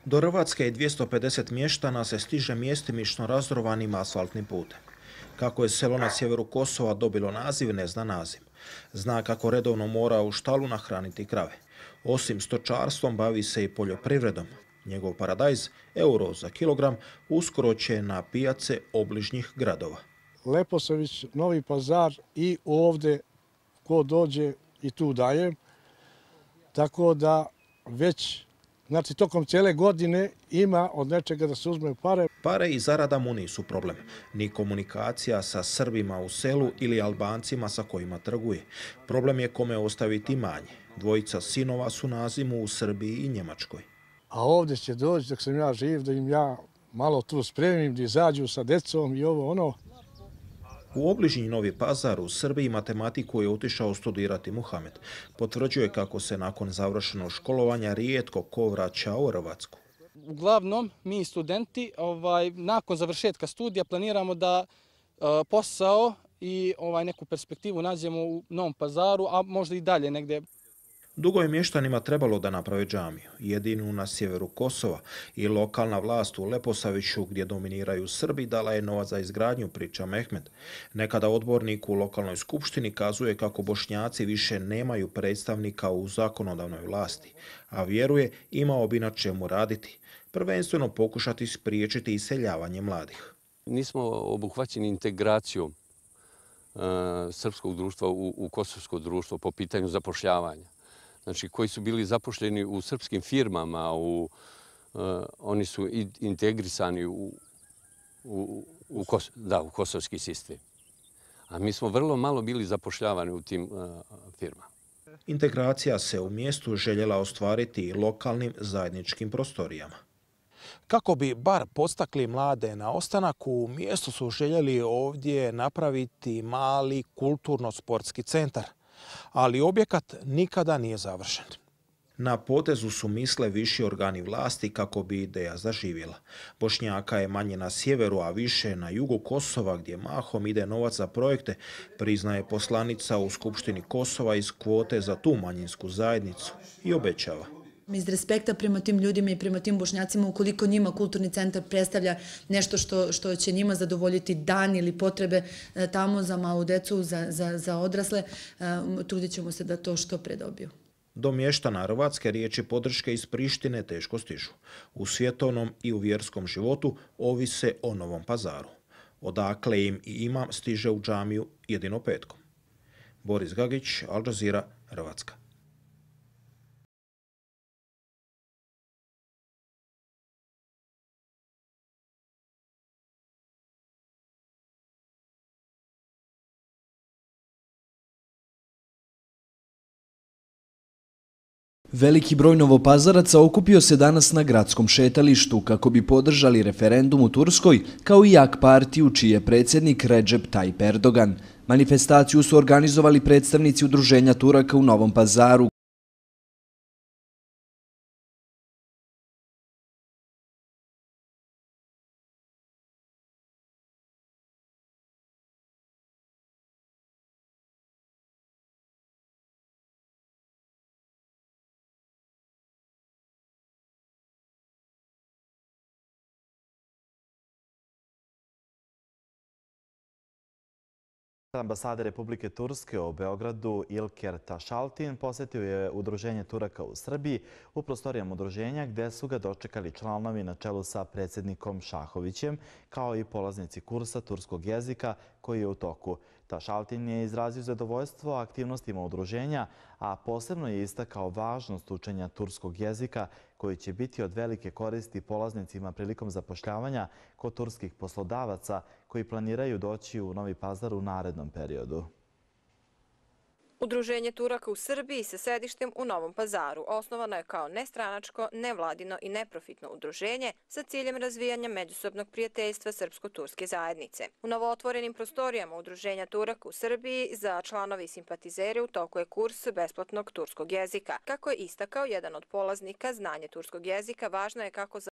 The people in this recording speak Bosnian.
Do Hrvatske i 250 mještana se stiže mjestimično razrovanim asfaltnim putem. Kako je selo na sjeveru Kosova dobilo naziv, ne zna naziv. Zna kako redovno mora u štalu nahraniti krave. Osim stočarstvom bavi se i poljoprivredom. Njegov paradajz, euro za kilogram, uskoro će na pijace obližnjih gradova. Leposavić, Novi Pazar i ovdje ko dođe i tu daje. Tako da već tokom cijele godine ima od nečega da se uzme pare. Pare i zarada mu nisu problem. Ni komunikacija sa Srbima u selu ili Albancima sa kojima trguje. Problem je kome ostaviti manje. Dvojica sinova su na zimu u Srbiji i Njemačkoj. A ovdje će doći dok sam ja živ da im ja malo tu spremim, da izađu sa decom i ovo ono. U obližnji Novi Pazar u Srbiji matematiku je otišao studirati Muhamed. Potvrđuje kako se nakon završenog školovanja rijetko ko vraća u Hrvatsku. Uglavnom, mi studenti nakon završetka studija planiramo da posao i neku perspektivu nađemo u Novom Pazaru, a možda i dalje negdje. Dugo je mještanima trebalo da naprave džamiju, jedinu na sjeveru Kosova, i lokalna vlast u Leposaviću, gdje dominiraju Srbi, dala je novac za izgradnju, priča Mehmed. Nekada odbornik u lokalnoj skupštini kazuje kako Bošnjaci više nemaju predstavnika u zakonodavnoj vlasti, a vjeruje imao bi na čemu raditi, prvenstveno pokušati spriječiti iseljavanje mladih. Nismo obuhvaćeni integracijom srpskog društva u kosovsko društvo po pitanju zapošljavanja. Znači, koji su bili zapošljeni u srpskim firmama, oni su integrisani u kosovski sistem. A mi smo vrlo malo bili zapošljavani u tim firmama. Integracija se u mjestu željela ostvariti lokalnim zajedničkim prostorijama. Kako bi bar podstakli mlade na ostanak, u mjestu su željeli ovdje napraviti mali kulturno-sportski centar, ali objekat nikada nije završen. Na potezu su misle viši organi vlasti kako bi ideja zaživjela. Bošnjaka je manje na sjeveru, a više na jugu Kosova, gdje mahom ide novac za projekte, priznaje poslanica u Skupštini Kosova iz kvote za tu manjinsku zajednicu i obećava. Iz respekta prema tim ljudima i prema tim Bošnjacima, ukoliko njima kulturni centar predstavlja nešto što će njima zadovoljiti dan ili potrebe tamo za malu decu, za odrasle, trudit ćemo se da to što pre dobiju. Do mještana Hrvatske riječi podrške iz Prištine teško stižu. U svjetovnom i u vjerskom životu ovise o Novom Pazaru. Odakle im i imam stiže u džamiju jedino petkom. Boris Gagić, Al Jazeera, Hrvatska. Veliki broj Novopazaraca okupio se danas na gradskom šetalištu kako bi podržali referendum u Turskoj kao i AK partiju čiji je predsjednik Recep Tayyip Erdogan. Manifestaciju su organizovali predstavnici Udruženja Turaka u Novom Pazaru. Ambasade Republike Turske u Beogradu Ilker Tašaltin posjetio je Udruženje Turaka u Srbiji u prostorijama udruženja gdje su ga dočekali članovi na čelu sa predsjednikom Šahovićem kao i polaznici kursa turskog jezika koji je u toku. Tašaltin je izrazio zadovoljstvo aktivnostima udruženja, a posebno je istakao važnost učenja turskog jezika koji će biti od velike koristi polaznicima prilikom zapošljavanja kod turskih poslodavaca koji planiraju doći u Novi Pazar u narednom periodu. Udruženje Turaka u Srbiji sa sedištem u Novom Pazaru osnovano je kao nestranačko, nevladino i neprofitno udruženje sa ciljem razvijanja međusobnog prijateljstva srpsko-turske zajednice. U novootvorenim prostorijama Udruženja Turaka u Srbiji za članovi i simpatizere u toku je kurs besplatnog turskog jezika. Kako je istakao jedan od polaznika, znanje turskog jezika važno je kako za